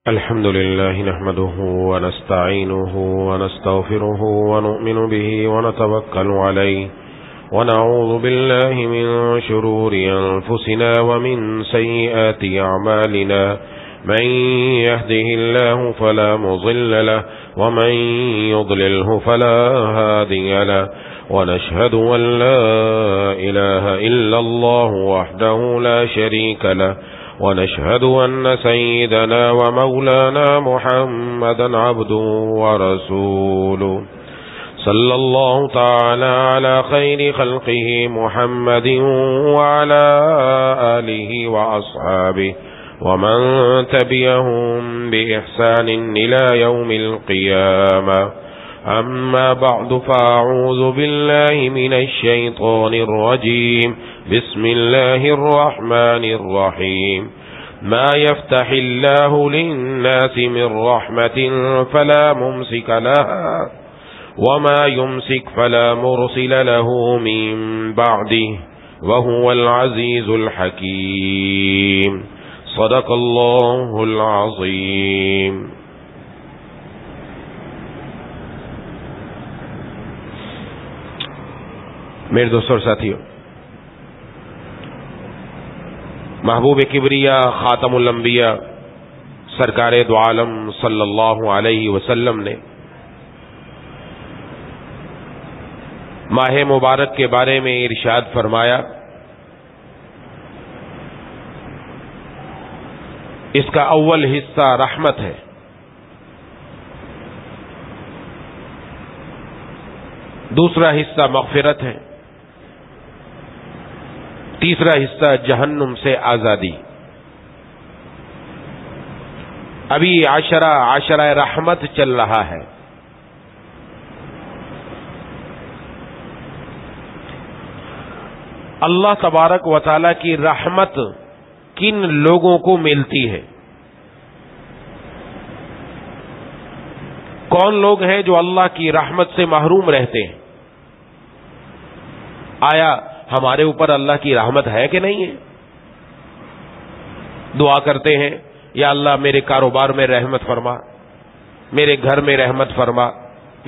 الحمد لله نحمده ونستعينه ونستغفره ونؤمن به ونتوكل عليه ونعوذ بالله من شرور أنفسنا ومن سيئات أعمالنا من يهده الله فلا مضل له ومن يضلله فلا هادي له ونشهد أن لا إله إلا الله وحده لا شريك له ونشهد أن سيدنا ومولانا محمدا عبده ورسوله صلى الله تعالى على خير خلقه محمد وعلى آله وأصحابه ومن تبعهم بإحسان إلى يوم القيامة. أما بعد فأعوذ بالله من الشيطان الرجيم. بسم الله الرحمن الرحيم. ما يفتح الله للناس من رحمة فلا ممسك لها وما يمسك فلا مرسل له من بعده وهو العزيز الحكيم. صدق الله العظيم. میرے دوستوں اور ساتھیوں، محبوب کبریا خاتم الانبیاء سرکار دو عالم صلی اللہ علیہ وسلم نے ماہ مبارک کے بارے میں ارشاد فرمایا، اس کا اول حصہ رحمت ہے، دوسرا حصہ مغفرت ہے، تیسرا حصہ جہنم سے آزادی۔ ابھی عاشرہ رحمت چل رہا ہے۔ اللہ تبارک و تعالی کی رحمت کن لوگوں کو ملتی ہے؟ کون لوگ ہیں جو اللہ کی رحمت سے محروم رہتے ہیں؟ آیا ہمارے اوپر اللہ کی رحمت ہے کہ نہیں ہے؟ دعا کرتے ہیں، یا اللہ میرے کاروبار میں رحمت فرما، میرے گھر میں رحمت فرما،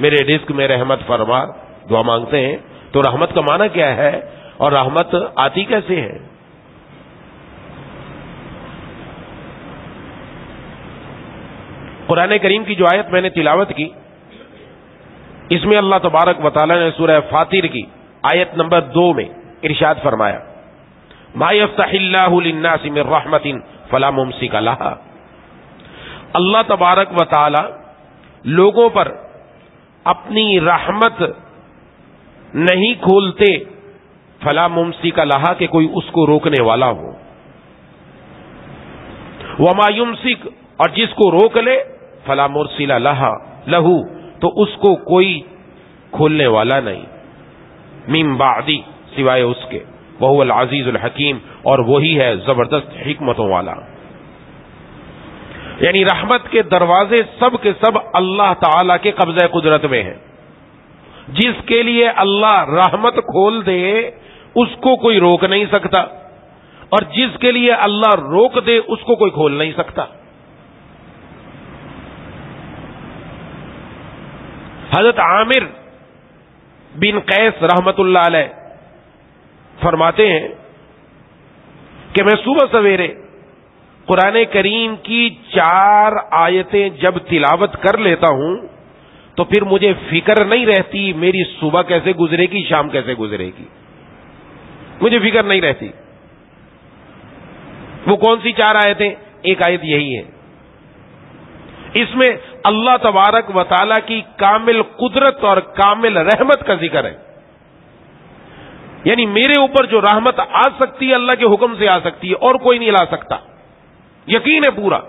میرے رزق میں رحمت فرما، دعا مانگتے ہیں۔ تو رحمت کا معنی کیا ہے اور رحمت آتی کیسے ہے؟ قرآن کریم کی جو آیت میں نے تلاوت کی، اس میں اللہ تبارک و تعالی نے سورہ فاطر کی آیت نمبر 2 میں ارشاد فرمایا، ما یفتح اللہ للناس من رحمت فلا ممسک لہا۔ اللہ تبارک و تعالی لوگوں پر اپنی رحمت نہیں کھولتے، فلا ممسک لہا کہ کوئی اس کو روکنے والا ہو، وما یمسک اور جس کو روک لے، فلا مرسل لہو تو اس کو کوئی کھولنے والا نہیں، من بعدی سوائے اس کے، وہو العزیز الحکیم اور وہی ہے زبردست حکمتوں والا۔ یعنی رحمت کے دروازے سب کے سب اللہ تعالی کے قبضہ قدرت میں ہیں۔ جس کے لیے اللہ رحمت کھول دے اس کو کوئی روک نہیں سکتا، اور جس کے لیے اللہ روک دے اس کو کوئی کھول نہیں سکتا۔ حضرت عامر بن قیس رحمت اللہ علیہ فرماتے ہیں کہ میں صبح سویرے قرآن کریم کی 4 آیتیں جب تلاوت کر لیتا ہوں تو پھر مجھے فکر نہیں رہتی میری صبح کیسے گزرے گی، شام کیسے گزرے گی، مجھے فکر نہیں رہتی۔ وہ کون سی 4 آیتیں؟ ایک آیت یہی ہے، اس میں اللہ تبارک و تعالی کی کامل قدرت اور کامل رحمت کا ذکر ہے۔ یعنی میرے اوپر جو رحمت آ سکتی ہے اللہ کے حکم سے آ سکتی ہے، اور کوئی نہیں لا سکتا، یقین ہے پورا۔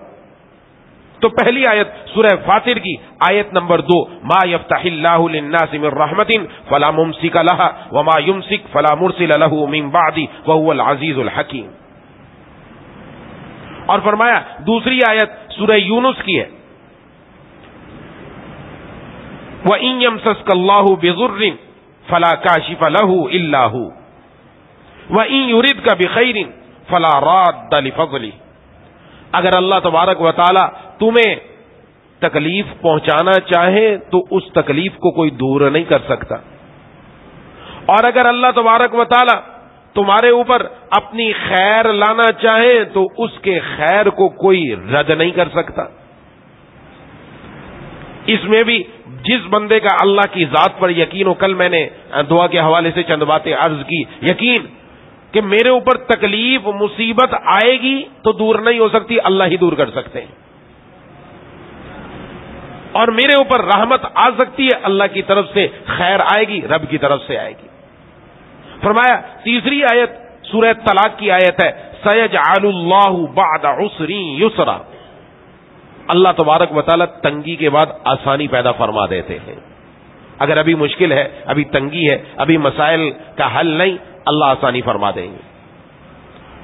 تو پہلی آیت سورہ فاطر کی آیت نمبر 2، ما یفتح اللہ للناس من رحمت فلا ممسک لہا وما یمسک فلا مرسل لہ من بعدہ وہو العزیز الحکیم۔ اور فرمایا دوسری آیت سورہ یونس کی ہے، وَإِن يَمْسَسْكَ اللَّهُ بِضُرٍّ فَلَا كَاشِفَ لَهُ إِلَّا هُوَ وَإِن يُرِدْكَ بِخَيْرٍ فَلَا رَادَّ لِفَضْلِهِ۔ اگر اللہ تبارک و تعالی تمہیں تکلیف پہنچانا چاہے تو اس تکلیف کو کوئی دور نہیں کر سکتا، اور اگر اللہ تبارک و تعالی تمہارے اوپر اپنی خیر لانا چاہے تو اس کے خیر کو کوئی رد نہیں کر سکتا۔ اس میں بھی جس بندے کا اللہ کی ذات پر یقین ہو، کل میں نے دعا کے حوالے سے چند باتیں عرض کی، یقین کہ میرے اوپر تکلیف مصیبت آئے گی تو دور نہیں ہو سکتی، اللہ ہی دور کر سکتے ہیں، اور میرے اوپر رحمت آ سکتی ہے، اللہ کی طرف سے خیر آئے گی، رب کی طرف سے آئے گی۔ فرمایا تیسری آیت سورہ طلاق کی آیت ہے، سَيَجْعَلُ اللَّهُ بَعْدَ عُسْرٍ يُسْرًا، اللہ تبارک و تعالی تنگی کے بعد آسانی پیدا فرما دیتے ہیں۔ اگر ابھی مشکل ہے، ابھی تنگی ہے، ابھی مسائل کا حل نہیں، اللہ آسانی فرما دیں گے۔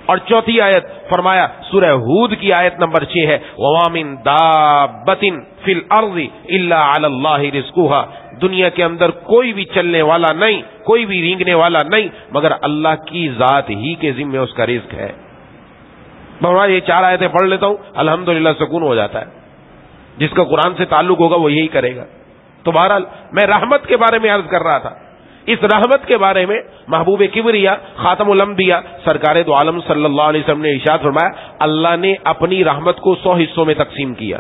اور چوتھی آیت فرمایا سورہ ہود کی آیت نمبر 6 ہے، وَمَا مِن دَابَّةٍ فِي الْأَرْضِ إِلَّا عَلَى اللَّهِ رِزْقُهَا، دنیا کے اندر کوئی بھی چلنے والا نہیں، کوئی بھی رینگنے والا نہیں، مگر اللہ کی ذات ہی کے ذمہ اس کا رزق ہے۔ میں یہ 4 آیتیں پڑھ لیتا ہوں، الحمدللہ سکون ہو جاتا ہے۔ جس کا قرآن سے تعلق ہوگا وہ یہی کرے گا۔ تو بہرحال میں رحمت کے بارے میں عرض کر رہا تھا، اس رحمت کے بارے میں محبوب کبریا خاتم الانبیاء سرکار دو عالم صلی اللہ علیہ وسلم نے ارشاد فرمایا، اللہ نے اپنی رحمت کو 100 حصوں میں تقسیم کیا،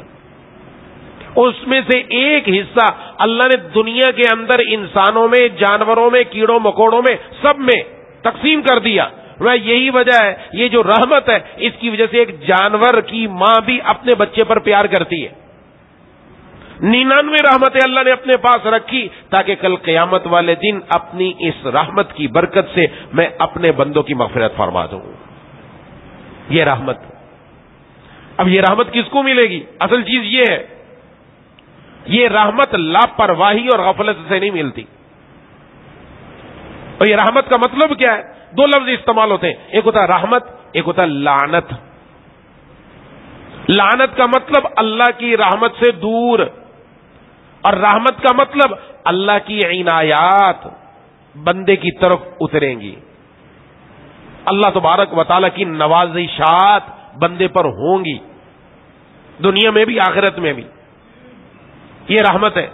اس میں سے ایک حصہ اللہ نے دنیا کے اندر انسانوں میں، جانوروں میں، کیڑوں مکوڑوں میں، سب میں تقسیم کر دیا۔ یہی وجہ ہے، یہ جو رحمت ہے اس کی وجہ سے ایک جانور کی ماں بھی اپنے بچے پر پیار کرتی ہے۔ 99 رحمتیں اللہ نے اپنے پاس رکھی تاکہ کل قیامت والے دن اپنی اس رحمت کی برکت سے میں اپنے بندوں کی مغفرت فرما دوں۔ یہ رحمت، اب یہ رحمت کس کو ملے گی؟ اصل چیز یہ ہے، یہ رحمت لاپرواہی اور غفلت سے نہیں ملتی۔ اور یہ رحمت کا مطلب کیا ہے؟ 2 لفظ استعمال ہوتے ہیں، ایک ہوتا ہے رحمت، ایک ہوتا ہے لعنت۔ لعنت کا مطلب اللہ کی رحمت سے دور، اور رحمت کا مطلب اللہ کی عنایات بندے کی طرف اتریں گی، اللہ تبارک و تعالی کی نوازشات بندے پر ہوں گی، دنیا میں بھی آخرت میں بھی۔ یہ رحمت ہے،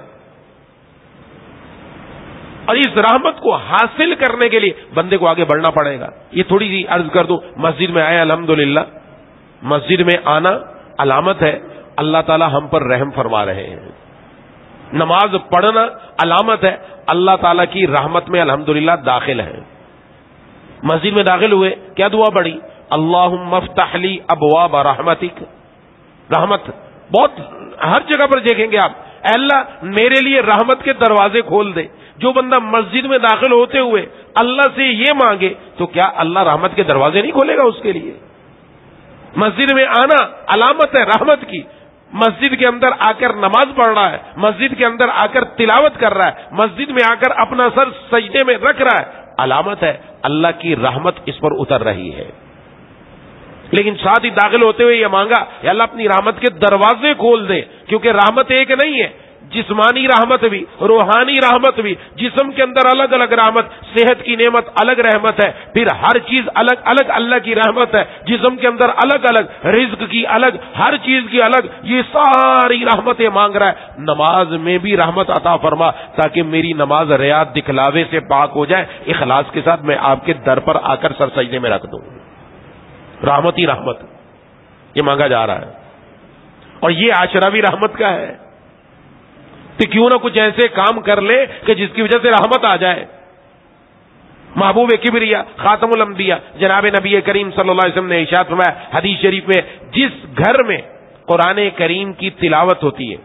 اور اس رحمت کو حاصل کرنے کے لیے بندے کو آگے بڑھنا پڑے گا۔ یہ تھوڑی سی عرض کر دوں، مسجد میں آئے الحمدللہ، مسجد میں آنا علامت ہے اللہ تعالی ہم پر رحم فرما رہے ہیں، نماز پڑھنا علامت ہے اللہ تعالی کی رحمت میں الحمدللہ داخل ہے۔ مسجد میں داخل ہوئے، کیا دعا پڑھی؟ اللہم افتح لی ابواب رحمتک، رحمت بہت ہر جگہ پر دیکھیں گے آپ، اے اللہ میرے لیے رحمت کے دروازے کھول دے۔ جو بندہ مسجد میں داخل ہوتے ہوئے اللہ سے یہ مانگے تو کیا اللہ رحمت کے دروازے نہیں کھولے گا اس کے لیے؟ مسجد میں آنا علامت ہے رحمت کی، مسجد کے اندر آ کر نماز پڑھ رہا ہے، مسجد کے اندر آ کر تلاوت کر رہا ہے، مسجد میں آ کر اپنا سر سجدے میں رکھ رہا ہے، علامت ہے اللہ کی رحمت اس پر اتر رہی ہے۔ لیکن ساتھ ہی داخل ہوتے ہوئے یہ مانگا کہ اللہ اپنی رحمت کے دروازے کھول دے، کیونکہ رحمت ایک نہیں ہے، جسمانی رحمت بھی، روحانی رحمت بھی، جسم کے اندر الگ الگ رحمت، صحت کی نعمت الگ رحمت ہے، پھر ہر چیز الگ الگ اللہ کی رحمت ہے، جسم کے اندر الگ الگ، رزق کی الگ، ہر چیز کی الگ، یہ ساری رحمتیں مانگ رہا ہے۔ نماز میں بھی رحمت عطا فرما تاکہ میری نماز ریاء دکھلاوے سے پاک ہو جائے، اخلاص کے ساتھ میں آپ کے در پر آ کر سر سجدے میں رکھ دوں۔ رحمت ہی رحمت یہ مانگا جا رہا ہے، اور یہ عاشرہ بھی رحمت کا ہے، تو کیوں نہ کچھ ایسے کام کر لے کہ جس کی وجہ سے رحمت آ جائے۔ محبوب کبریا خاتم الانبیاء جناب نبی کریم صلی اللہ علیہ وسلم نے ارشاد فرمایا حدیث شریف میں، جس گھر میں قرآن کریم کی تلاوت ہوتی ہے،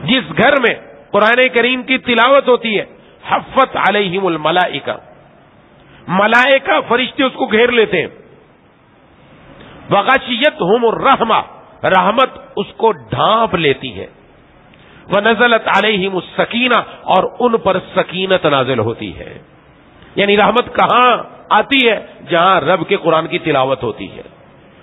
جس گھر میں قرآن کریم کی تلاوت ہوتی ہے، حفت علیہم الملائکہ، ملائکہ فرشتے اس کو گھیر لیتے ہیں، وغشیتہم الرحمہ، رحمت اس کو ڈھانپ لیتی ہے، وَنَزَلَتْ عَلَيْهِمُ السَّكِينَةُ، اور ان پر سکینت نازل ہوتی ہے۔ یعنی رحمت کہاں آتی ہے؟ جہاں رب کے قرآن کی تلاوت ہوتی ہے۔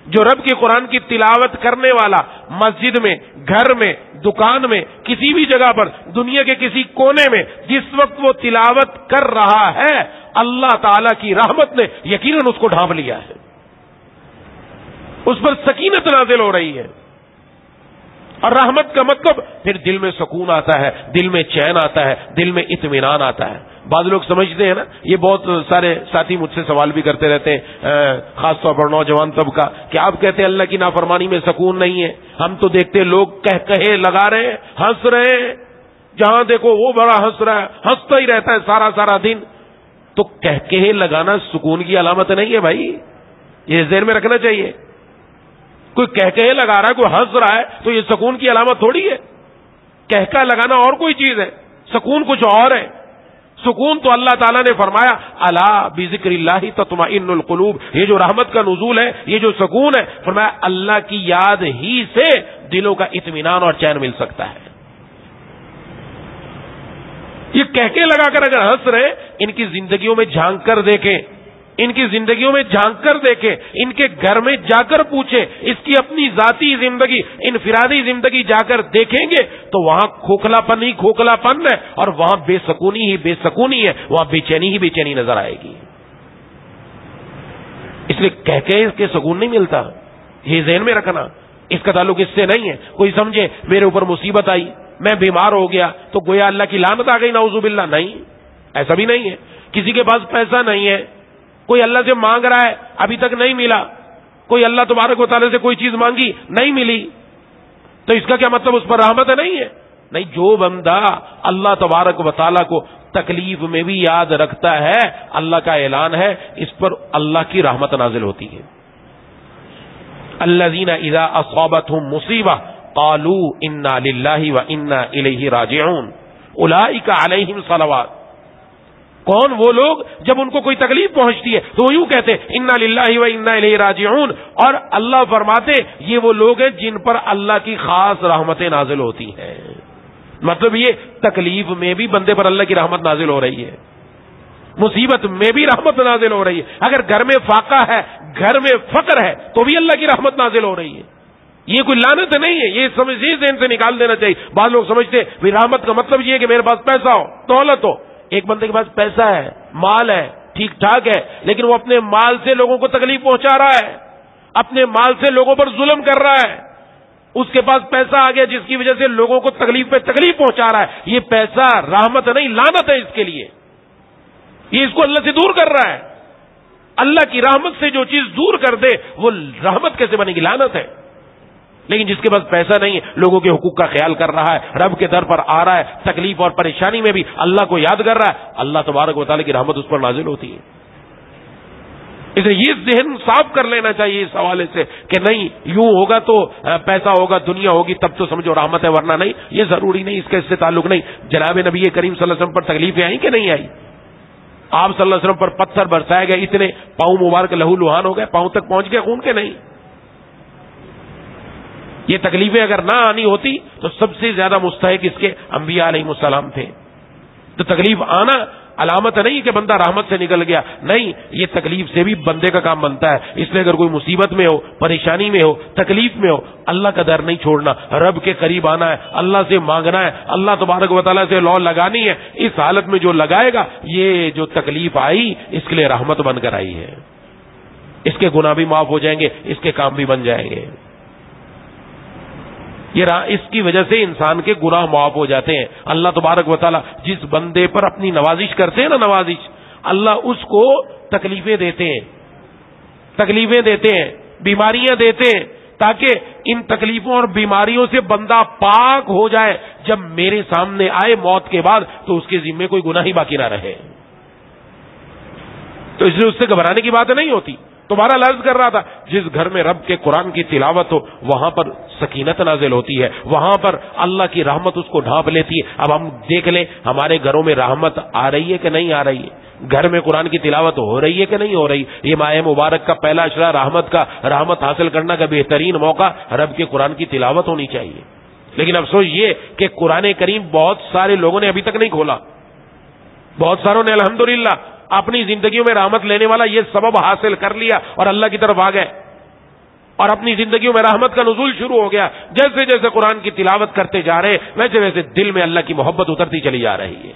جو رب کے قرآن کی تلاوت کرنے والا مسجد میں، گھر میں، دکان میں، کسی بھی جگہ پر، دنیا کے کسی کونے میں جس وقت وہ تلاوت کر رہا ہے، اللہ تعالی کی رحمت نے یقیناً اس کو ڈھانپ لیا ہے۔ اس پر سکینت نازل ہو رہی ہے. اور رحمت کا مطلب پھر دل میں سکون آتا ہے, دل میں چین آتا ہے, دل میں اطمینان آتا ہے. بعض لوگ سمجھتے ہیں نا, یہ بہت سارے ساتھی مجھ سے سوال بھی کرتے رہتے ہیں, خاص طور پر نوجوان طبقہ, کہ آپ کہتے ہیں اللہ کی نافرمانی میں سکون نہیں ہے. ہم تو دیکھتے ہیں لوگ کہے لگا رہے ہیں, ہنس رہے ہیں, جہاں دیکھو وہ بڑا ہنس رہا ہے, ہنستا ہی رہتا ہے سارا دن. تو کہے لگانا سکون کی علامت نہیں ہے بھائی, یہ ذہن میں رکھنا چاہیے. کوئی کہے لگا رہا ہے, کوئی ہنس رہا ہے, تو یہ سکون کی علامت تھوڑی ہے. کہکا لگانا اور کوئی چیز ہے, سکون کچھ اور ہے. سکون تو اللہ تعالیٰ نے فرمایا الا بذکر اللہ تطمئن القلوب, یہ جو رحمت کا نزول ہے, یہ جو سکون ہے, فرمایا اللہ کی یاد ہی سے دلوں کا اطمینان اور چین مل سکتا ہے. یہ کہکے لگا کر اگر ہنس رہے, ان کی زندگیوں میں جھانک کر دیکھیں, ان کی زندگیوں میں جھانک کر دیکھیں, ان کے گھر میں جا کر پوچھیں, اس کی اپنی ذاتی زندگی, انفرادی زندگی جا کر دیکھیں گے تو وہاں کھوکھلا پن ہی کھوکھلا پن ہے, اور وہاں بے سکونی ہی بے سکونی ہے, وہاں بے چینی ہی بے چینی نظر آئے گی. اس لیے کہہ کے سکون نہیں ملتا, یہ ذہن میں رکھنا. اس کا تعلق اس سے نہیں ہے. کوئی سمجھے میرے اوپر مصیبت آئی, میں بیمار ہو گیا تو گویا اللہ کی لعنت آ گئی, نعوذ باللہ. نہیں, ایسا بھی نہیں ہے. کسی کے پاس پیسہ نہیں ہے, کوئی اللہ سے مانگ رہا ہے, ابھی تک نہیں ملا. کوئی اللہ تبارک و تعالیٰ سے کوئی چیز مانگی, نہیں ملی, تو اس کا کیا مطلب اس پر رحمت ہے؟ نہیں ہے. نہیں, جو بندہ اللہ تبارک و تعالیٰ کو تکلیف میں بھی یاد رکھتا ہے, اللہ کا اعلان ہے اس پر اللہ کی رحمت نازل ہوتی ہے. الذین اذا اصابتهم مصیبہ قالوا انا للہ وانا الیہ راجعون اولئک علیہم صلوات. کون وہ لوگ جب ان کو کوئی تکلیف پہنچتی ہے تو وہ یوں کہتے ہیں انا للہ وانا الیہ راجعون, اور اللہ فرماتے یہ وہ لوگ ہیں جن پر اللہ کی خاص رحمتیں نازل ہوتی ہیں. مطلب یہ تکلیف میں بھی بندے پر اللہ کی رحمت نازل ہو رہی ہے, مصیبت میں بھی رحمت نازل ہو رہی ہے. اگر گھر میں فاقہ ہے, گھر میں فقر ہے, تو بھی اللہ کی رحمت نازل ہو رہی ہے. یہ کوئی لعنت نہیں ہے, یہ سمجھیے ذہن سے نکال دینا چاہیے. بعض لوگ سمجھتے ہیں رحمت کا مطلب یہ ہے کہ میرے پاس پیسہ ہو, دولت ہو. ایک بندے کے پاس پیسہ ہے, مال ہے, ٹھیک ٹھاک ہے, لیکن وہ اپنے مال سے لوگوں کو تکلیف پہنچا رہا ہے, اپنے مال سے لوگوں پر ظلم کر رہا ہے. اس کے پاس پیسہ آ گیا جس کی وجہ سے لوگوں کو تکلیف پہ تکلیف پہنچا رہا ہے. یہ پیسہ رحمت نہیں, لعنت ہے اس کے لیے. یہ اس کو اللہ سے دور کر رہا ہے. اللہ کی رحمت سے جو چیز دور کر دے وہ رحمت کیسے بنے گی؟ لعنت ہے. لیکن جس کے پاس پیسہ نہیں ہے, لوگوں کے حقوق کا خیال کر رہا ہے, رب کے در پر آ رہا ہے, تکلیف اور پریشانی میں بھی اللہ کو یاد کر رہا ہے, اللہ تبارک و تعالیٰ کی رحمت اس پر نازل ہوتی ہے. اس لیے یہ ذہن صاف کر لینا چاہیے اس حوالے سے کہ نہیں یوں ہوگا تو پیسہ ہوگا, دنیا ہوگی, تب تو سمجھو رحمت ہے, ورنہ نہیں. یہ ضروری نہیں, اس کا اس سے تعلق نہیں. جناب نبی کریم صلی اللہ علیہ وسلم پر تکلیفیں آئیں کہ نہیں آئی؟ آپ صلی اللہ علیہ وسلم پر پتھر برسائے گئے, اتنے پاؤں مبارک لہو لہان ہو گئے, پاؤں تک پہنچ گئے خون کے؟ نہیں. یہ تکلیفیں اگر نہ آنی ہوتی تو سب سے زیادہ مستحق اس کے انبیاء علیہ السلام تھے. تو تکلیف آنا علامت نہیں کہ بندہ رحمت سے نکل گیا, نہیں, یہ تکلیف سے بھی بندے کا کام بنتا ہے. اس لیے اگر کوئی مصیبت میں ہو, پریشانی میں ہو, تکلیف میں ہو, اللہ کا در نہیں چھوڑنا, رب کے قریب آنا ہے, اللہ سے مانگنا ہے, اللہ تبارک و تعالیٰ سے لو لگانی ہے. اس حالت میں جو لگائے گا, یہ جو تکلیف آئی اس کے لیے رحمت بن کر آئی ہے. اس کے گناہ بھی معاف ہو جائیں گے, اس کے کام بھی بن جائیں گے. اس کی وجہ سے انسان کے گناہ معاف ہو جاتے ہیں. اللہ تبارک و تعالیٰ جس بندے پر اپنی نوازش کرتے ہیں نا, نوازش, اللہ اس کو تکلیفیں دیتے ہیں, تکلیفیں دیتے ہیں, بیماریاں دیتے ہیں, تاکہ ان تکلیفوں اور بیماریوں سے بندہ پاک ہو جائے. جب میرے سامنے آئے موت کے بعد تو اس کے ذمے کوئی گناہ ہی باقی نہ رہے. تو اس لیے اس سے گھبرانے کی بات نہیں ہوتی. تمہارا لفظ کر رہا تھا, جس گھر میں رب کے قرآن کی تلاوت ہو وہاں پر سکینت نازل ہوتی ہے, وہاں پر اللہ کی رحمت اس کو ڈھانپ لیتی ہے. اب ہم دیکھ لیں ہمارے گھروں میں رحمت آ رہی ہے کہ نہیں آ رہی ہے, گھر میں قرآن کی تلاوت ہو رہی ہے کہ نہیں ہو رہی. یہ ماہ مبارک کا پہلا اشرا رحمت حاصل کرنا کا بہترین موقع رب کے قرآن کی تلاوت ہونی چاہیے. لیکن افسوس یہ کہ قرآن کریم بہت سارے لوگوں نے ابھی تک نہیں کھولا. بہت ساروں نے الحمدللہ اپنی زندگیوں میں رحمت لینے والا یہ سبب حاصل کر لیا اور اللہ کی طرف آ گئے, اور اپنی زندگیوں میں رحمت کا نزول شروع ہو گیا. جیسے جیسے قرآن کی تلاوت کرتے جا رہے, ویسے ویسے دل میں اللہ کی محبت اترتی چلی جا رہی ہے.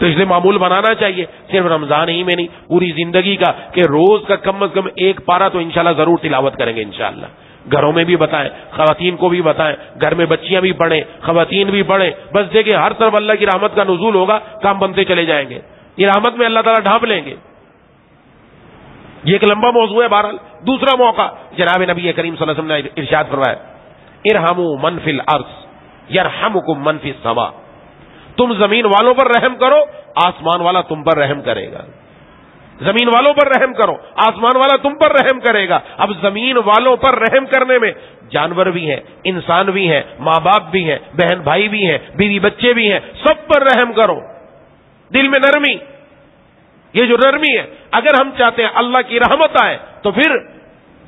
تو اس لیے معمول بنانا چاہیے، صرف رمضان ہی میں نہیں، پوری زندگی کا، کہ روز کا کم از کم ایک پارہ تو انشاءاللہ ضرور تلاوت کریں گے انشاءاللہ. گھروں میں بھی بتائیں، خواتین کو بھی بتائیں، گھر میں بچیاں بھی پڑھیں، خواتین بھی پڑھیں. بس دیکھیں ہر طرف اللہ کی رحمت کا نزول ہوگا، کام بنتے چلے جائیں گے، یہ رحمت میں اللہ تعالیٰ ڈھانپ لیں گے. یہ ایک لمبا موضوع ہے. بہرحال دوسرا موقع جناب نبی کریم صلی اللہ علیہ وسلم نے ارشاد فرمایا، ارحموا من فی الارض یرحمکم من فی السماء. تم زمین والوں پر رحم کرو، آسمان والا تم پر رحم کرے گا. زمین والوں پر رحم کرو، آسمان والا تم پر رحم کرے گا. اب زمین والوں پر رحم کرنے میں جانور بھی ہیں، انسان بھی ہیں، ماں باپ بھی ہیں، بہن بھائی بھی ہیں، بیوی بچے بھی ہیں، سب پر رحم کرو. دل میں نرمی، یہ جو نرمی ہے، اگر ہم چاہتے ہیں اللہ کی رحمت آئے تو پھر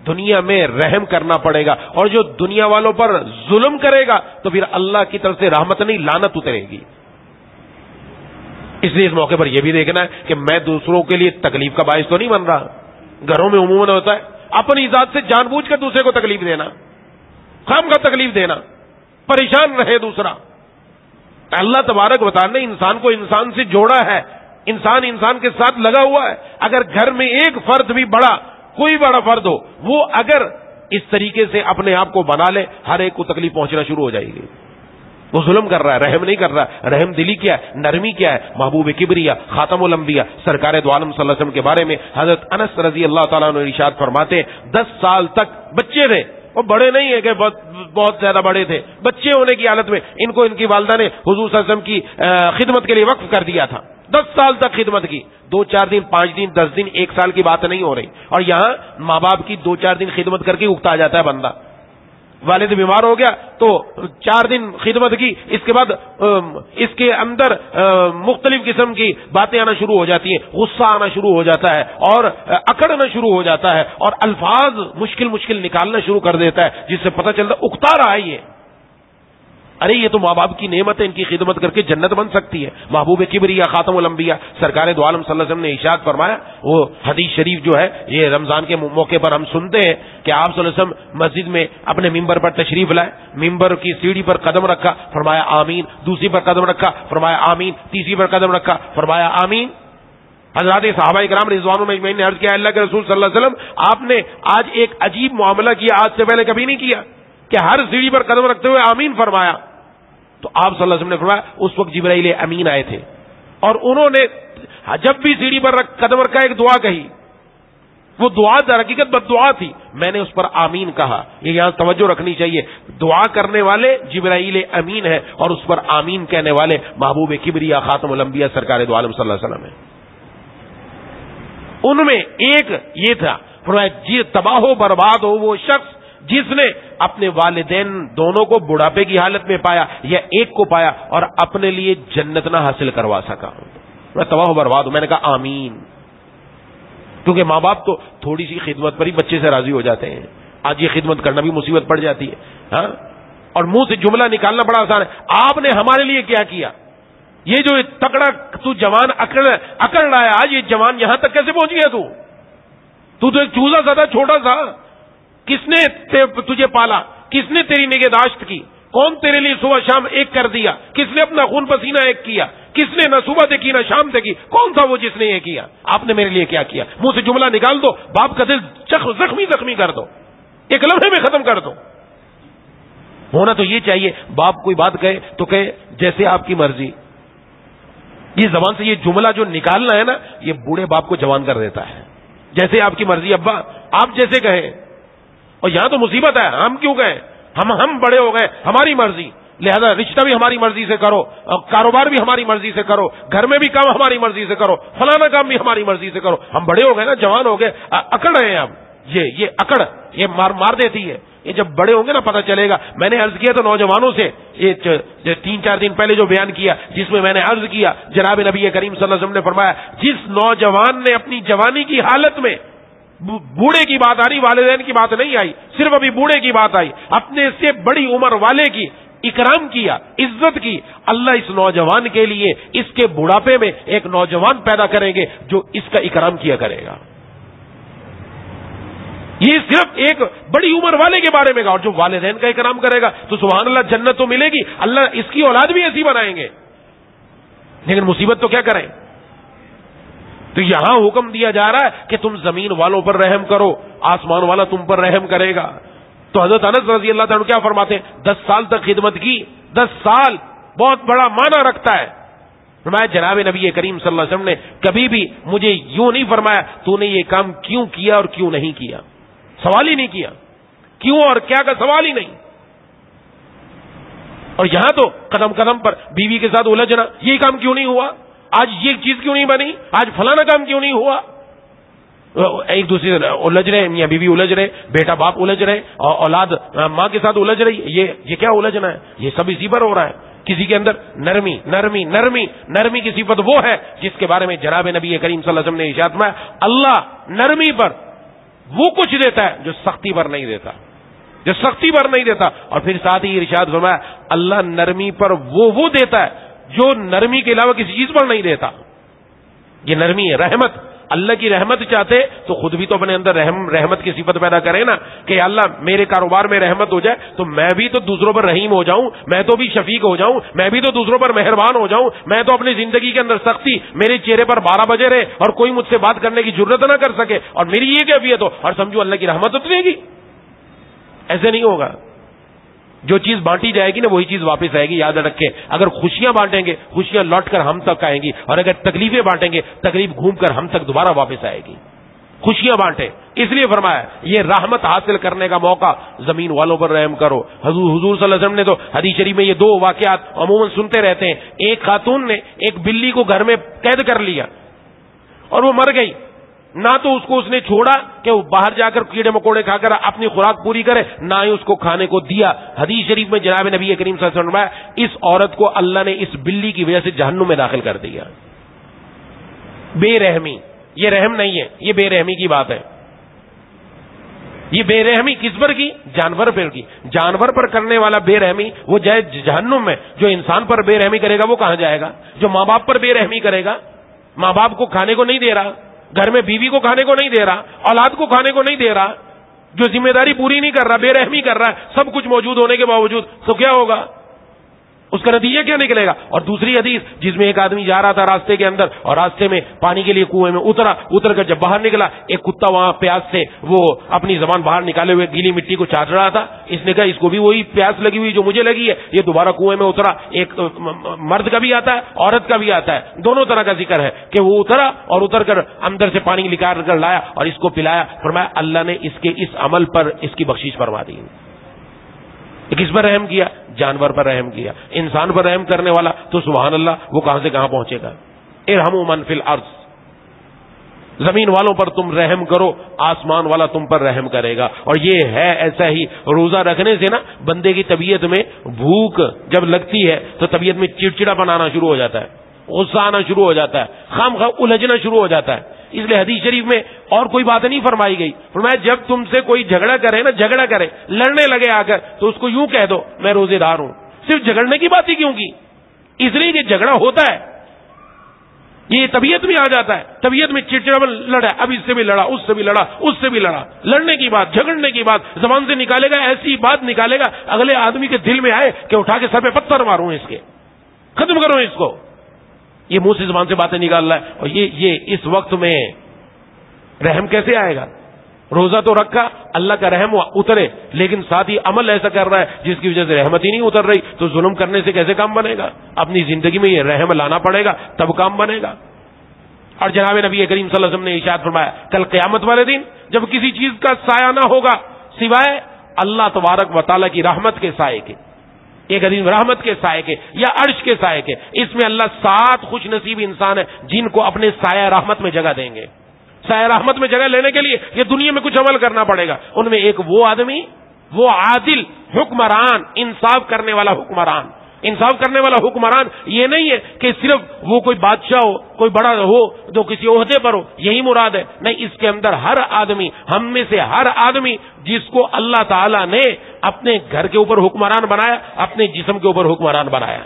دنیا میں رحم کرنا پڑے گا. اور جو دنیا والوں پر ظلم کرے گا تو پھر اللہ کی طرف سے رحمت نہیں، لعنت اترے گی. اس لیے اس موقع پر یہ بھی دیکھنا ہے کہ میں دوسروں کے لیے تکلیف کا باعث تو نہیں بن رہا. گھروں میں عموماً ہوتا ہے اپنی ذات سے جان بوجھ کر دوسرے کو تکلیف دینا، خام کا تکلیف دینا، پریشان رہے دوسرا. اللہ تبارک و تعالی نے انسان کو انسان سے جوڑا ہے، انسان انسان کے ساتھ لگا ہوا ہے. اگر گھر میں ایک فرد بھی بڑا، کوئی بڑا فرد ہو، وہ اگر اس طریقے سے اپنے آپ کو بنا لے، ہر ایک کو تکلیف پہنچنا شروع ہو جائے گی. وہ ظلم کر رہا ہے، رحم نہیں کر رہا. رحم دلی کیا ہے، نرمی کیا ہے. محبوب کبریا خاتم الانبیاء سرکار دو عالم صلی اللہ علیہ وسلم کے بارے میں حضرت انس رضی اللہ تعالیٰ عنہ ارشاد فرماتے ہیں 10 سال تک بچے تھے، وہ بڑے نہیں ہیں کہ بہت زیادہ بڑے تھے، بچے ہونے کی حالت میں ان کو ان کی والدہ نے حضور صلی اللہ علیہ وسلم کی خدمت کے لیے وقف کر دیا تھا. 10 سال تک خدمت کی. 2-4 دن، 5 دن، 10 دن، 1 سال کی بات نہیں ہو رہی. اور یہاں ماں باپ کی 2-4 دن خدمت کر کے اکتا جاتا ہے بندہ. والد بیمار ہو گیا تو 4 دن خدمت کی، اس کے بعد اس کے اندر مختلف قسم کی باتیں آنا شروع ہو جاتی ہیں، غصہ آنا شروع ہو جاتا ہے اور اکڑنا شروع ہو جاتا ہے اور الفاظ مشکل نکالنا شروع کر دیتا ہے، جس سے پتہ چلتا ہے اکتا رہا ہے یہ. ارے یہ تو ماں باپ کی نعمت ہے، ان کی خدمت کر کے جنت بن سکتی ہے. محبوب کبریا خاتم الانبیاء سرکار دو عالم صلی اللہ علیہ وسلم نے ارشاد فرمایا، وہ حدیث شریف جو ہے یہ رمضان کے موقع پر ہم سنتے ہیں کہ آپ صلی اللہ علیہ وسلم مسجد میں اپنے ممبر پر تشریف لائے، ممبر کی سیڑھی پر قدم رکھا، فرمایا آمین. دوسری پر قدم رکھا، فرمایا آمین. تیسری پر قدم رکھا، فرمایا آمین. حضرات صحابہ کرام رضوان اجمعین نے عرض کیا، اللہ کے رسول صلی اللہ علیہ وسلم آپ نے آج ایک عجیب معاملہ کیا، آج سے پہلے کبھی نہیں کیا، کہ ہر سیڑھی پر قدم رکھتے ہوئے آمین فرمایا. تو آپ صلی اللہ علیہ وسلم نے فرمایا اس وقت جبرائیل امین آئے تھے اور انہوں نے جب بھی سیڑھی پر قدم رکھا ایک دعا کہی. وہ دعا در حقیقت بد دعا تھی، میں نے اس پر آمین کہا. یہ یہاں توجہ رکھنی چاہیے، دعا کرنے والے جبرائیل امین ہے اور اس پر آمین کہنے والے محبوب کبریا خاتم الانبیاء سرکار دو عالم صلی اللہ علیہ وسلم ہے. ان میں ایک یہ تھا، فرمایا تباہ و برباد ہو وہ شخص جس نے اپنے والدین دونوں کو بڑھاپے کی حالت میں پایا یا ایک کو پایا اور اپنے لیے جنت نہ حاصل کروا سکا. میں تباہ و برباد ہوں. میں نے کہا آمین، کیونکہ ماں باپ تو تھوڑی سی خدمت پر ہی بچے سے راضی ہو جاتے ہیں. آج یہ خدمت کرنا بھی مصیبت پڑ جاتی ہے. ہاں، اور منہ سے جملہ نکالنا بڑا آسان ہے، آپ نے ہمارے لیے کیا کیا. یہ جو تکڑا تو جوان اکڑ رہا ہے آج، یہ جوان یہاں تک کیسے پہنچ گیا؟ تو ایک چوزا سا تھا، چھوٹا سا. کس نے تجھے پالا؟ کس نے تیری نگہداشت کی؟ کون تیرے لیے صبح شام ایک کر دیا؟ کس نے اپنا خون پسینہ ایک کیا؟ کس نے نہ صبح دیکھی نہ شام دیکھی؟ کون تھا وہ جس نے یہ کیا؟ آپ نے میرے لیے کیا کیا؟ منہ سے جملہ نکال دو، باپ کا دل زخمی کر دو، ایک لمحے میں ختم کر دو. ہونا تو یہ چاہیے، باپ کوئی بات کہے تو کہے جیسے آپ کی مرضی. یہ زبان سے یہ جملہ جو نکالنا ہے نا، یہ بوڑھے باپ کو جوان کر دیتا ہے. جیسے آپ کی مرضی ابا، آپ جیسے کہیں. اور یہاں تو مصیبت ہے، ہم کیوں کہیں؟ ہم بڑے ہو گئے، ہماری مرضی، لہذا رشتہ بھی ہماری مرضی سے کرو، کاروبار بھی ہماری مرضی سے کرو، گھر میں بھی کام ہماری مرضی سے کرو، فلانا کام بھی ہماری مرضی سے کرو. ہم بڑے ہو گئے نا، جوان ہو گئے، اکڑ رہے ہیں اب. یہ اکڑ یہ مار دیتی ہے. یہ جب بڑے ہوں گے نا پتہ چلے گا. میں نے عرض کیا تو نوجوانوں سے یہ 3-4 دن پہلے جو بیان کیا، جس میں میں نے عرض کیا جناب نبی کریم صلی اللہ علیہ وسلم نے فرمایا، جس نوجوان نے اپنی جوانی کی حالت میں، بوڑھے کی بات آ رہی، والدین کی بات نہیں آئی، صرف ابھی بوڑھے کی بات آئی، اپنے سے بڑی عمر والے کی اکرام کیا، عزت کی، اللہ اس نوجوان کے لیے اس کے بڑھاپے میں ایک نوجوان پیدا کریں گے جو اس کا اکرام کیا کرے گا. یہ صرف ایک بڑی عمر والے کے بارے میں کہا، اور جو والدین کا اکرام کرے گا تو سبحان اللہ جنت تو ملے گی. اللہ اس کی اولاد بھی ایسی بنائیں گے. لیکن مصیبت تو کیا کریں؟ تو یہاں حکم دیا جا رہا ہے کہ تم زمین والوں پر رحم کرو، آسمان والا تم پر رحم کرے گا۔ تو حضرت انس رضی اللہ تعالیٰ کیا فرماتے ہیں؟ 10 سال تک خدمت کی، 10 سال بہت بڑا معنی رکھتا ہے۔ فرمایا جناب نبی کریم صلی اللہ علیہ وسلم نے کبھی بھی مجھے یوں نہیں فرمایا تو نے یہ کام کیوں کیا اور کیوں نہیں کیا، سوال ہی نہیں کیا، کیوں اور کیا کا سوال ہی نہیں۔ اور یہاں تو قدم قدم پر بیوی کے ساتھ الجھنا، یہ کام کیوں نہیں ہوا، آج یہ چیز کیوں نہیں بنی، آج فلانا کام کیوں نہیں ہوا، ایک دوسرے سے الجھ رہے، میاں بیوی الجھ رہے، بیٹا باپ الجھ رہے، اور اولاد ماں کے ساتھ الجھ رہی، یہ کیا الجھنا ہے؟ یہ سب اسی پر ہو رہا ہے۔ کسی کے اندر نرمی نرمی نرمی نرمی کی صفت وہ ہے جس کے بارے میں جناب نبی کریم صلی اللہ علیہ وسلم نے ارشاد فرمایا اللہ نرمی پر وہ کچھ دیتا ہے جو سختی پر نہیں دیتا، جو سختی پر نہیں دیتا۔ اور پھر ساتھ ہی ارشاد فرمایا اللہ نرمی پر وہ دیتا ہے جو نرمی کے علاوہ کسی چیز پر نہیں دیتا۔ یہ نرمی ہے، رحمت، اللہ کی رحمت چاہتے تو خود بھی تو اپنے اندر رحمت کی صفت پیدا کرے نا، کہ اللہ میرے کاروبار میں رحمت ہو جائے تو میں بھی تو دوسروں پر رحیم ہو جاؤں، میں تو بھی شفیق ہو جاؤں، میں بھی تو دوسروں پر مہربان ہو جاؤں، میں تو اپنی زندگی کے اندر سختی میرے چہرے پر 12 بجے رہے اور کوئی مجھ سے بات کرنے کی جرت نہ کر سکے، اور میری یہ کیفیت ہو، اور سمجھو اللہ کی رحمت اترے گی۔ ایسے نہیں ہوگا۔ جو چیز بانٹی جائے گی نا وہی چیز واپس آئے گی، یاد رکھیں۔ اگر خوشیاں بانٹیں گے خوشیاں لوٹ کر ہم تک آئیں گی، اور اگر تکلیفیں بانٹیں گے تکلیف گھوم کر ہم تک دوبارہ واپس آئے گی۔ خوشیاں بانٹیں، اس لیے فرمایا یہ رحمت حاصل کرنے کا موقع، زمین والوں پر رحم کرو۔ حضور صلی اللہ علیہ وسلم نے تو حدیث شریف میں یہ 2 واقعات عموماً سنتے رہتے ہیں۔ ایک خاتون نے ایک بلی کو گھر میں قید کر لیا اور وہ مر گئی، نہ تو اس کو اس نے چھوڑا کہ وہ باہر جا کر کیڑے مکوڑے کھا کر اپنی خوراک پوری کرے، نہ ہی اس کو کھانے کو دیا۔ حدیث شریف میں جناب نبی کریم صلی اللہ علیہ وسلم نے اس عورت کو اللہ نے اس بلی کی وجہ سے جہنم میں داخل کر دیا۔ بے رحمی، یہ رحم نہیں ہے، یہ بے رحمی کی بات ہے۔ یہ بے رحمی کس پر کی؟ جانور پر کی۔ جانور پر کرنے والا بے رحمی وہ جائے جہنم میں، جو انسان پر بے رحمی کرے گا وہ کہاں جائے گا؟ جو ماں باپ پر بے رحمی کرے گا، ماں باپ کو کھانے کو نہیں دے رہا، گھر میں بیوی کو کھانے کو نہیں دے رہا، اولاد کو کھانے کو نہیں دے رہا، جو ذمہ داری پوری نہیں کر رہا، بے رحمی کر رہا ہے، سب کچھ موجود ہونے کے باوجود، تو کیا ہوگا؟ اس کا نتیجہ کیا نکلے گا؟ اور دوسری حدیث جس میں ایک آدمی جا رہا تھا راستے کے اندر، اور راستے میں پانی کے لیے کنویں میں اتر کر جب باہر نکلا، ایک کتا وہاں پیاس سے وہ اپنی زبان باہر نکالے ہوئے گیلی مٹی کو چاٹ رہا تھا۔ اس نے کہا اس کو بھی وہی پیاس لگی ہوئی جو مجھے لگی ہے، یہ دوبارہ کنویں میں اترا۔ ایک مرد کا بھی آتا ہے، عورت کا بھی آتا ہے، دونوں طرح کا ذکر ہے کہ وہ اترا اور اتر کر اندر سے پانی نکال کر لایا اور اس کو پلایا۔ فرمایا اللہ نے اس کے اس عمل پر اس کی بخشش فرما دی۔ کس پر رحم کیا؟ جانور پر رحم کیا۔ انسان پر رحم کرنے والا تو سبحان اللہ وہ کہاں سے کہاں پہنچے گا۔ ارحموا من فی الارض، زمین والوں پر تم رحم کرو، آسمان والا تم پر رحم کرے گا۔ اور یہ ہے ایسا ہی، روزہ رکھنے سے نا بندے کی طبیعت میں بھوک جب لگتی ہے تو طبیعت میں چڑچڑا آنا شروع ہو جاتا ہے، غصہ آنا شروع ہو جاتا ہے، خام خواہ الجھنا شروع ہو جاتا ہے۔ اس لیے حدیث شریف میں اور کوئی بات نہیں فرمائی گئی، فرمایا جب تم سے کوئی جھگڑا کرے نا، جھگڑا کرے، لڑنے لگے آ کر، تو اس کو یوں کہہ دو میں روزے دار ہوں۔ صرف جھگڑنے کی بات ہی کیوں کی؟ اس لیے کہ جھگڑا ہوتا ہے، یہ طبیعت میں آ جاتا ہے، طبیعت میں چڑچڑا لڑا، اب اس سے بھی لڑا، اس سے بھی لڑا، اس سے بھی لڑا، لڑنے کی بات، جھگڑنے کی بات زبان سے نکالے گا، ایسی بات نکالے گا اگلے آدمی کے دل میں آئے کہ اٹھا کے سر پہ پتھر ماروں، اس کے ختم کرو اس کو۔ یہ منہ سے زبان سے باتیں نکال رہا ہے، اور یہ اس وقت میں رحم کیسے آئے گا؟ روزہ تو رکھا، اللہ کا رحم اترے، لیکن ساتھ ہی عمل ایسا کر رہا ہے جس کی وجہ سے رحمت ہی نہیں اتر رہی، تو ظلم کرنے سے کیسے کام بنے گا؟ اپنی زندگی میں یہ رحم لانا پڑے گا تب کام بنے گا۔ اور جناب نبی کریم صلی اللہ علیہ وسلم نے ارشاد فرمایا کل قیامت والے دن جب کسی چیز کا سایہ نہ ہوگا سوائے اللہ تبارک و تعالیٰ کی رحمت کے سائے کے، ایک عظیم رحمت کے سائے کے یا عرش کے سائے کے، اس میں اللہ 7 خوش نصیب انسان ہیں جن کو اپنے سایہ رحمت میں جگہ دیں گے۔ سایہ رحمت میں جگہ لینے کے لیے یہ دنیا میں کچھ عمل کرنا پڑے گا۔ ان میں ایک وہ آدمی، وہ عادل حکمران، انصاف کرنے والا حکمران۔ انصاف کرنے والا حکمران یہ نہیں ہے کہ صرف وہ کوئی بادشاہ ہو، کوئی بڑا ہو جو کسی عہدے پر ہو، یہی مراد ہے، نہیں، اس کے اندر ہر آدمی، ہم میں سے ہر آدمی جس کو اللہ تعالیٰ نے اپنے گھر کے اوپر حکمران بنایا، اپنے جسم کے اوپر حکمران بنایا۔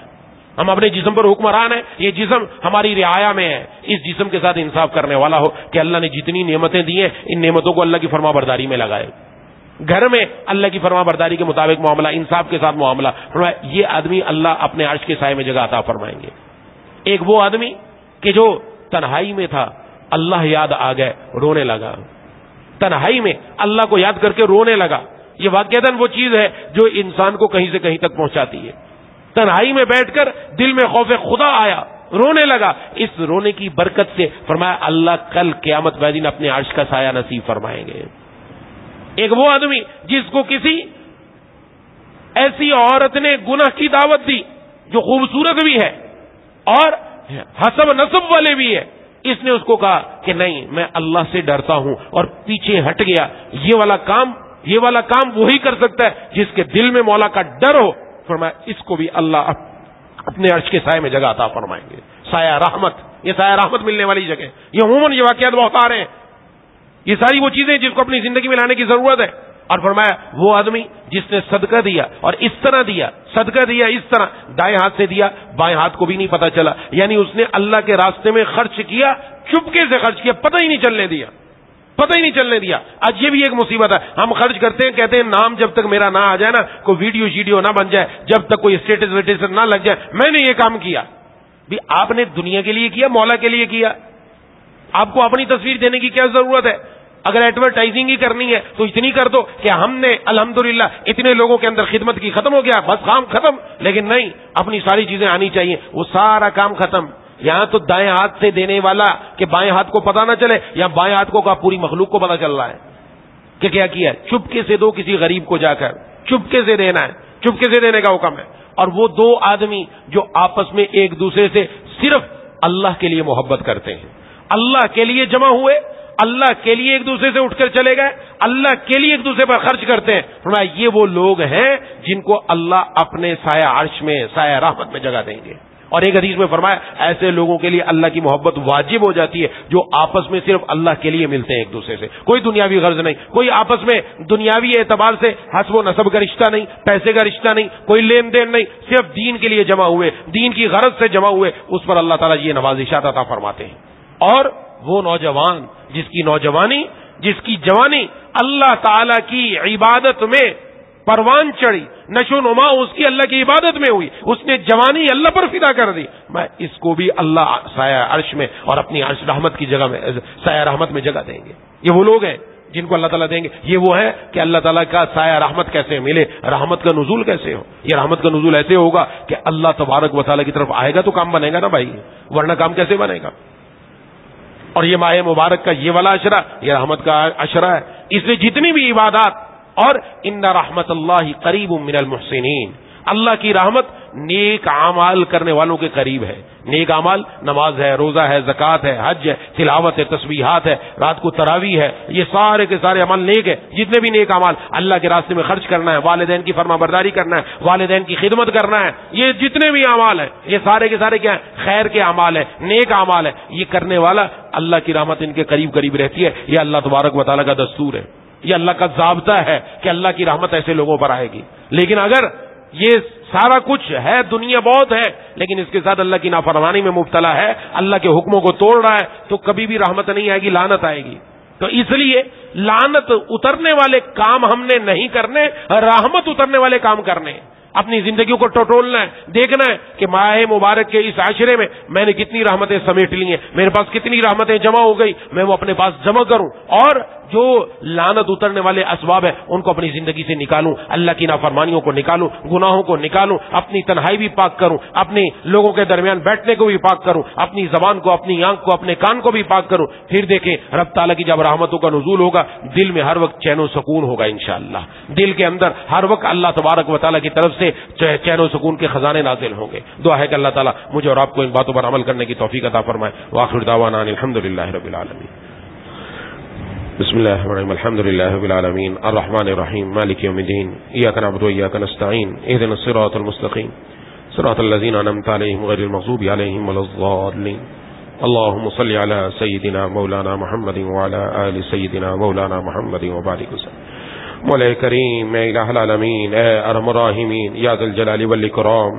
ہم اپنے جسم پر حکمران ہیں، یہ جسم ہماری رعایا میں ہے، اس جسم کے ساتھ انصاف کرنے والا ہو کہ اللہ نے جتنی نعمتیں دی ہیں ان نعمتوں کو اللہ کی فرما برداری میں لگائے، گھر میں اللہ کی فرما برداری کے مطابق معاملہ، انصاف کے ساتھ معاملہ، یہ آدمی اللہ اپنے عرش کے سائے میں جگہ عطا فرمائیں گے۔ ایک وہ آدمی کہ جو تنہائی میں تھا، اللہ یاد آ گئے، رونے لگا، تنہائی میں اللہ کو یاد کر کے رونے لگا. یہ واقعتاً وہ چیز ہے جو انسان کو کہیں سے کہیں تک پہنچاتی ہے. تنہائی میں بیٹھ کر دل میں خوف خدا آیا، رونے لگا. اس رونے کی برکت سے فرمایا اللہ کل قیامت والے دن اپنے عرش کا سایہ نصیب فرمائیں گے. ایک وہ آدمی جس کو کسی ایسی عورت نے گناہ کی دعوت دی جو خوبصورت بھی ہے اور حسب نسب والے بھی ہے، اس نے اس کو کہا کہ نہیں میں اللہ سے ڈرتا ہوں اور پیچھے ہٹ گیا. یہ والا کام وہی کر سکتا ہے جس کے دل میں مولا کا ڈر ہو. فرمایا اس کو بھی اللہ اپنے عرش کے سائے میں جگہ عطا فرمائیں گے. سایہ رحمت، یہ سایہ رحمت ملنے والی جگہ. یہ عموماً یہ واقعات بہت آ رہے ہیں. یہ ساری وہ چیزیں جس کو اپنی زندگی میں لانے کی ضرورت ہے. اور فرمایا وہ آدمی جس نے صدقہ دیا اور اس طرح دیا، صدقہ دیا اس طرح، دائیں ہاتھ سے دیا، بائیں ہاتھ کو بھی نہیں پتا چلا. یعنی اس نے اللہ کے راستے میں خرچ کیا، چپکے سے خرچ کیا، پتہ ہی نہیں چلنے دیا، پتہ ہی نہیں چلنے دیا. آج یہ بھی ایک مصیبت ہے. ہم خرچ کرتے ہیں، کہتے ہیں نام جب تک میرا نہ آ جائے نا، کوئی ویڈیو نہ بن جائے، جب تک کوئی اسٹیٹس نہ لگ جائے، میں نے یہ کام کیا. بھی آپ نے دنیا کے لیے کیا، مولا کے لیے کیا؟ آپ کو اپنی تصویر دینے کی کیا ضرورت ہے؟ اگر ایڈورٹائزنگ ہی کرنی ہے تو اتنی کر دو کہ ہم نے الحمدللہ اتنے لوگوں کے اندر خدمت کی، ختم ہو گیا، بس کام ختم. لیکن نہیں، اپنی ساری چیزیں آنی چاہیے. وہ سارا کام ختم. یہاں تو دائیں ہاتھ سے دینے والا کہ بائیں ہاتھ کو پتا نہ چلے، یا بائیں ہاتھ کو پوری مخلوق کو پتا چل رہا ہے کہ کیا کیا ہے. چپکے سے دو، کسی غریب کو جا کر چپکے سے دینا ہے، چپکے سے دینے کا حکم ہے. اور وہ دو آدمی جو آپس میں ایک دوسرے سے صرف اللہ کے لیے محبت کرتے ہیں، اللہ کے لیے جمع ہوئے، اللہ کے لیے ایک دوسرے سے اٹھ کر چلے گئے، اللہ کے لیے ایک دوسرے پر خرچ کرتے ہیں. فرمایا یہ وہ لوگ ہیں جن کو اللہ اپنے سایہ عرش میں، سایہ رحمت میں جگہ دیں گے. اور ایک حدیث میں فرمایا ایسے لوگوں کے لیے اللہ کی محبت واجب ہو جاتی ہے جو آپس میں صرف اللہ کے لیے ملتے ہیں ایک دوسرے سے. کوئی دنیاوی غرض نہیں، کوئی آپس میں دنیاوی اعتبار سے حسب و نسب کا رشتہ نہیں، پیسے کا رشتہ نہیں، کوئی لین دین نہیں، صرف دین کے لیے جمع ہوئے، دین کی غرض سے جمع ہوئے. اس پر اللہ تعالیٰ یہ نوازشات عطا فرماتے ہیں. اور وہ نوجوان جس کی نوجوانی، جس کی جوانی اللہ تعالی کی عبادت میں پروان چڑھی، نشو نما اس کی اللہ کی عبادت میں ہوئی، اس نے جوانی اللہ پر فدا کر دی، میں اس کو بھی اللہ سایہ عرش میں اور اپنی عرش رحمت کی جگہ میں، سایہ رحمت میں جگہ دیں گے. یہ وہ لوگ ہیں جن کو اللہ تعالیٰ دیں گے. یہ وہ ہے کہ اللہ تعالیٰ کا سایہ رحمت کیسے ملے، رحمت کا نزول کیسے ہو. یہ رحمت کا نزول ایسے ہوگا کہ اللہ تبارک و تعالیٰ کی طرف آئے گا تو کام بنے گا نا بھائی، ورنہ کام کیسے بنے گا. اور یہ ماہ مبارک کا یہ والا عشرہ یہ رحمت کا عشرہ ہے. اس میں جتنی بھی عبادات، اور ان رحمت اللہ قریب من المحسنین، اللہ کی رحمت نیک اعمال کرنے والوں کے قریب ہے. نیک اعمال نماز ہے، روزہ ہے، زکوٰۃ ہے، حج ہے، تلاوت ہے، تسبیحات ہے، رات کو تراویح ہے، یہ سارے کے سارے عمل نیک ہے. جتنے بھی نیک اعمال اللہ کے راستے میں خرچ کرنا ہے، والدین کی فرما برداری کرنا ہے، والدین کی خدمت کرنا ہے، یہ جتنے بھی اعمال ہیں یہ سارے کے سارے کیا ہیں؟ خیر کے اعمال ہیں، نیک اعمال ہیں. یہ کرنے والا اللہ کی رحمت ان کے قریب قریب رہتی ہے. یہ اللہ تبارک و تعالیٰ کا دستور ہے، یہ اللہ کا ضابطہ ہے کہ اللہ کی رحمت ایسے لوگوں پر آئے گی. لیکن اگر یہ سارا کچھ ہے، دنیا بہت ہے، لیکن اس کے ساتھ اللہ کی نافرمانی میں مبتلا ہے، اللہ کے حکموں کو توڑ رہا ہے، تو کبھی بھی رحمت نہیں آئے گی، لعنت آئے گی. تو اس لیے لعنت اترنے والے کام ہم نے نہیں کرنے، رحمت اترنے والے کام کرنے. اپنی زندگیوں کو ٹٹولنا ہے، دیکھنا ہے کہ ماہ مبارک کے اس عاشرے میں میں نے کتنی رحمتیں سمیٹ لی ہیں، میرے پاس کتنی رحمتیں جمع ہو گئی، میں وہ اپنے پاس جمع کروں، اور جو لعنت اترنے والے اسباب ہیں ان کو اپنی زندگی سے نکالوں، اللہ کی نافرمانیوں کو نکالوں، گناہوں کو نکالوں، اپنی تنہائی بھی پاک کروں، اپنے لوگوں کے درمیان بیٹھنے کو بھی پاک کروں، اپنی زبان کو، اپنی آنکھ کو، اپنے کان کو بھی پاک کروں. پھر دیکھیں رب تعالیٰ کی جب رحمتوں کا نزول ہوگا، دل میں ہر وقت چین و سکون ہوگا انشاءاللہ. دل کے اندر ہر وقت اللہ تبارک و تعالیٰ کی طرف سے چین و سکون کے خزانے نازل ہوں گے. دعا ہے کہ اللہ تعالیٰ مجھے اور آپ کو ان باتوں پر عمل کرنے کی توفیق عطا فرمائے. وآخر دعوانا الحمدللہ رب العالمین. بسم اللہ الرحمن الرحیم. الحمد للہ رب العالمین الرحمن الرحیم مالک یوم الدین. ایاک نعبد و ایاک نستعین. اهدنا الصراط المستقیم صراط الذین انعمت علیہم غیر المغضوب علیہم ولا الضالین. اللهم صل على سيدنا مولانا محمد وعلى آل سيدنا مولانا محمد وبارك وسلم. مولا کریم اے الہ العالمین، اے ارحم الراحمین، یا ذا الجلال والاکرام،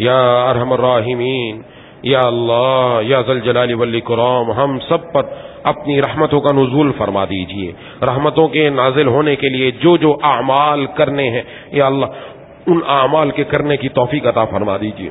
یا ارحم الراحمین، یا اللہ، یا ذا الجلال والاکرام، ہم سب پر اپنی رحمتوں کا نزول فرما دیجئے. رحمتوں کے نازل ہونے کے لیے جو جو اعمال کرنے ہیں یا اللہ ان اعمال کے کرنے کی توفیق عطا فرما دیجئے.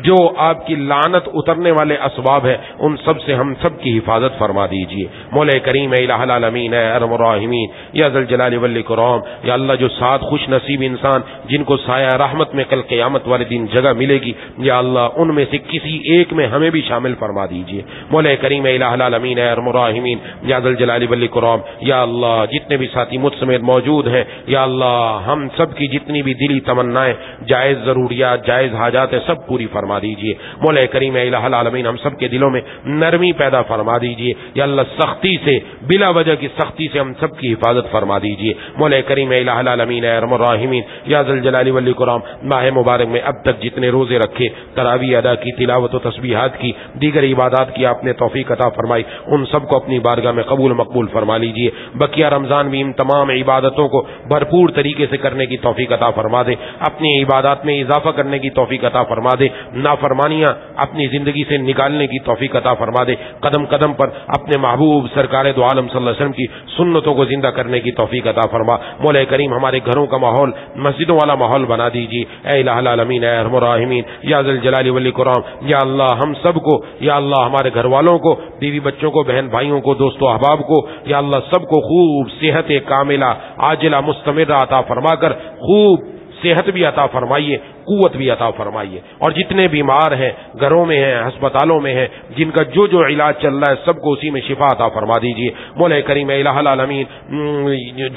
جو آپ کی لعنت اترنے والے اسباب ہیں ان سب سے ہم سب کی حفاظت فرما دیجیے مولا کریم اے الہ العالمین اے ارحم الراحمین یا ذل جلال والاکرام. یا اللہ جو 7 خوش نصیب انسان جن کو سایہ رحمت میں کل قیامت والے دن جگہ ملے گی یا اللہ ان میں سے کسی ایک میں ہمیں بھی شامل فرما دیجیے مولا کریم اے الہ العالمین اے ارحم الراحمین یا ذل جلال والاکرام. یا اللہ جتنے بھی ساتھی مجھ سمیت موجود ہیں یا اللہ ہم سب کی جتنی بھی دلی تمنائیں جائز ضروریات جائز حاجات ہیں سب پوری فرما دیجیے مولا کریم اے الہ العالمین. ہم سب کے دلوں میں نرمی پیدا فرما دیجیے یا اللہ سختی سے بلا وجہ کی سختی سے ہم سب کی حفاظت فرما دیجیے مولا کریم اے الہ العالمین اے ارحم الراحمین یا ذل جلال والاکرام. ماہ مبارک میں اب تک جتنے روزے رکھے تراویح ادا کی تلاوت و تسبیحات کی دیگر عبادات کی آپ نے توفیق عطا فرمائی ان سب کو اپنی بارگاہ میں قبول مقبول فرما لیجیے. بقیہ رمضان بھی ان تمام عبادتوں کو بھرپور طریقے سے کرنے کی توفیق عطا فرما دے اپنی عبادات میں اضافہ کرنے کی توفیق عطا فرما دے نافرمانیاں اپنی زندگی سے نکالنے کی توفیق عطا فرما دے قدم قدم پر اپنے محبوب سرکار دو عالم صلی اللہ علیہ وسلم کی سنتوں کو زندہ کرنے کی توفیق عطا فرما. مولا کریم ہمارے گھروں کا ماحول مسجدوں والا ماحول بنا دیجیے اے الہ العالمین اے ارحم الراحمین یا ذل جلال والاکرام. یا اللہ ہم سب کو یا اللہ ہمارے گھر والوں کو بیوی بچوں کو بہن بھائیوں کو دوستوں احباب کو یا اللہ سب کو خوب صحت کاملہ عاجلہ مستمرہ عطا فرما کر خوب صحت بھی عطا فرمائیے قوت بھی عطا فرمائیے. اور جتنے بیمار ہیں گھروں میں ہیں ہسپتالوں میں ہیں جن کا جو علاج چل رہا ہے سب کو اسی میں شفا عطا فرما دیجیے مولا کریم الہ العالمین.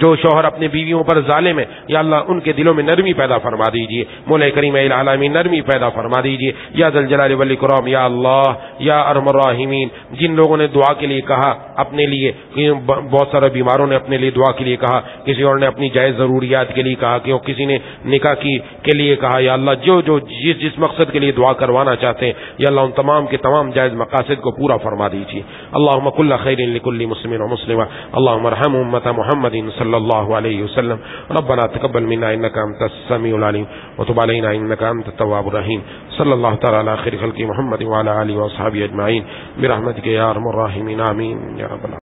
جو شوہر اپنے بیویوں پر ظالم ہے یا اللہ ان کے دلوں میں نرمی پیدا فرما دیجیے مولا کریم الہ العالمین نرمی پیدا فرما دیجیے یا ذل جلال والاکرام. یا اللہ یا ارحم الراحمین جن لوگوں نے دعا کے لیے کہا اپنے لیے بہت سارے بیماروں نے اپنے لیے دعا کے لیے کہا کسی اور نے اپنی جائز ضروریات کے لیے کہا کسی نے نکاح کے لیے کہا یا اللہ جو جس مقصد کے لیے دعا کروانا چاہتے ہیں یا اللہ ان تمام کے تمام جائز مقاصد کو پورا فرما دیجیے. اللهم كل خير لكل مسلم ومسلمة اللهم ارحم امة محمد صلى الله عليه وسلم. ربنا تقبل منا انك انت السميع العليم وتب علينا انك انت التواب الرحيم. صلى الله تعالى على خير خلق محمد وعلى اله واصحابه اجمعين برحمتك يا ارحم الراحمين آمين يا رب العالمين.